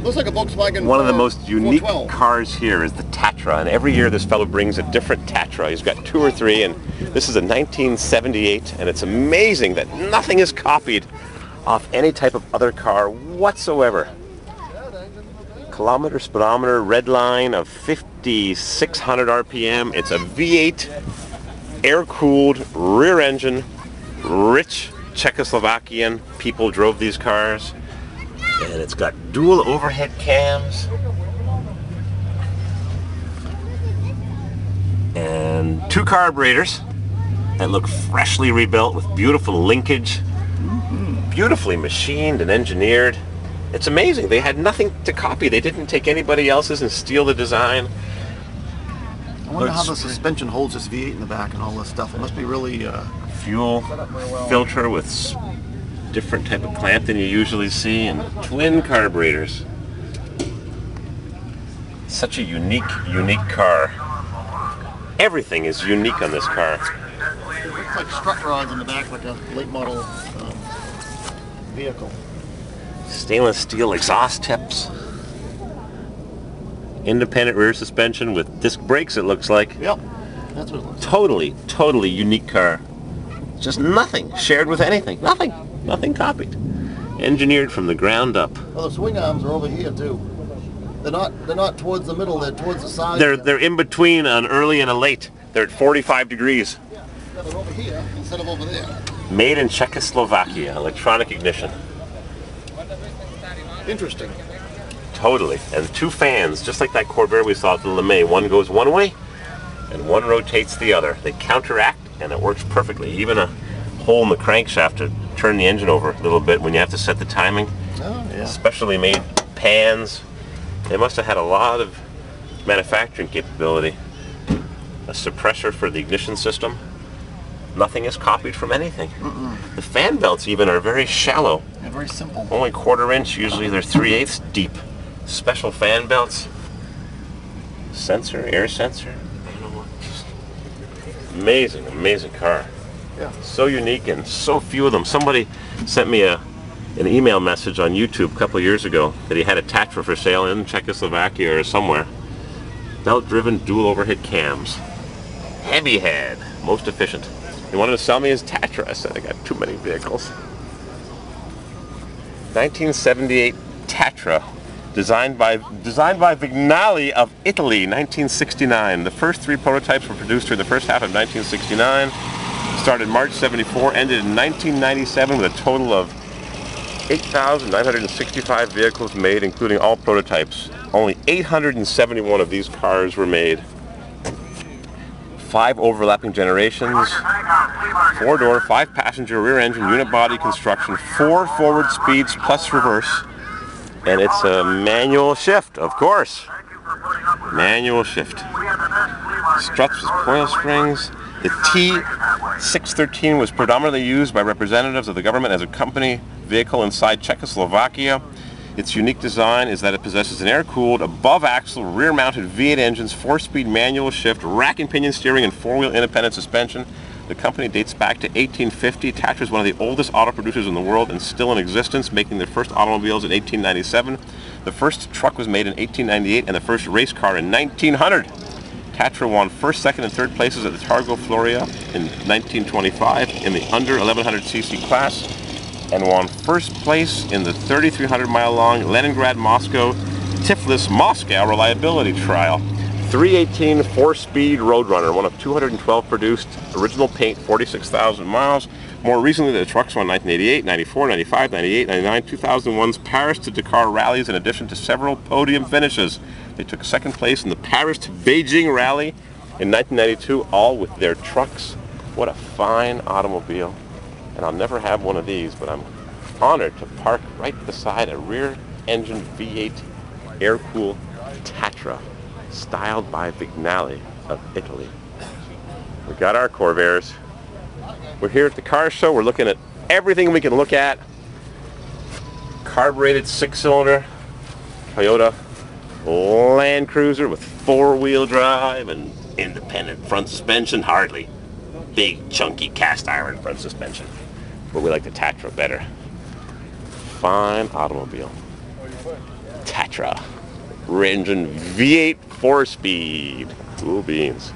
Looks like a Volkswagen. One of the most unique 412. cars here is the Tatra, and every year this fellow brings a different Tatra. He's got 2 or 3, and this is a 1978, and it's amazing that nothing is copied off any type of other car whatsoever. Kilometer, speedometer, red line of 5,600 RPM. It's a V8, air-cooled, rear engine, rich Czechoslovakian people drove these cars. And it's got dual overhead cams and 2 carburetors that look freshly rebuilt with beautiful linkage, beautifully machined and engineered. It's amazing. They had nothing to copy. They didn't take anybody else's and steal the design. I wonder how the suspension holds this V8 in the back and all this stuff. It must be really fuel filter with different type of clamp than you usually see, and twin carburetors. Such a unique car. Everything is unique on this car. It looks like strut rods in the back, like a late model vehicle. Stainless steel exhaust tips. Independent rear suspension with disc brakes, it looks like. Yep, that's what it looks like. Totally unique car. Just nothing shared with anything. Nothing copied. Engineered from the ground up. Well, the swing arms are over here too. They're not towards the middle. They're towards the side. They're in between an early and a late. They're at 45 degrees. Yeah, they're over here instead of over there. Made in Czechoslovakia. Electronic ignition. Interesting. Totally. And 2 fans, just like that Corvair we saw at the LeMay. One goes one way, and one rotates the other. They counteract, and it works perfectly. Even a hole in the crankshaft to turn the engine over a little bit when you have to set the timing. Oh, yeah. Specially made pans. They must have had a lot of manufacturing capability. A suppressor for the ignition system. Nothing is copied from anything. The fan belts even are very shallow. Yeah, very simple. Only 1/4 inch, usually they're 3/8 deep. Special fan belts. Sensor, air sensor. I don't know what. Just amazing car. Yeah. So unique and so few of them. Somebody sent me an email message on YouTube a couple of years ago that he had a Tatra for sale in Czechoslovakia or somewhere. Belt-driven dual overhead cams. Heavy head. Most efficient. He wanted to sell me his Tatra. I said I got too many vehicles. 1978 Tatra. Designed by Vignali of Italy, 1969. The first 3 prototypes were produced during the first half of 1969. Started March 74, ended in 1997 with a total of 8,965 vehicles made, including all prototypes. Only 871 of these cars were made. 5 overlapping generations, 4-door, 5-passenger rear engine, unibody construction, 4 forward speeds plus reverse, and it's a manual shift, of course. Manual shift. Struts with coil springs. The T613 was predominantly used by representatives of the government as a company vehicle inside Czechoslovakia. Its unique design is that it possesses an air-cooled, above-axle, rear-mounted V8 engines, 4-speed manual shift, rack and pinion steering, and 4-wheel independent suspension. The company dates back to 1850. Tatra is one of the oldest auto producers in the world and still in existence, making their first automobiles in 1897. The first truck was made in 1898 and the first race car in 1900. Tatra won first, second, and third places at the Targo Floria in 1925 in the under 1100cc class, and won first place in the 3,300-mile-long Leningrad-Moscow Tiflis-Moscow reliability trial. 318 4-speed Roadrunner, one of 212 produced, original paint, 46,000 miles. More recently, the trucks won 1988, 94, 95, 98, 99, 2001's Paris to Dakar rallies, in addition to several podium finishes. They took second place in the Paris to Beijing rally in 1992, all with their trucks. What a fine automobile. And I'll never have one of these, but I'm honored to park right beside a rear-engine V8 air-cooled Tatra, styled by Vignali of Italy. We got our Corvairs. We're here at the car show. We're looking at everything we can look at. Carbureted 6-cylinder Toyota Land Cruiser with 4-wheel drive and independent front suspension. Hardly. Big, chunky cast iron front suspension. But we like the Tatra better. Fine automobile. Tatra. Rear engine V8 4-speed. Cool beans.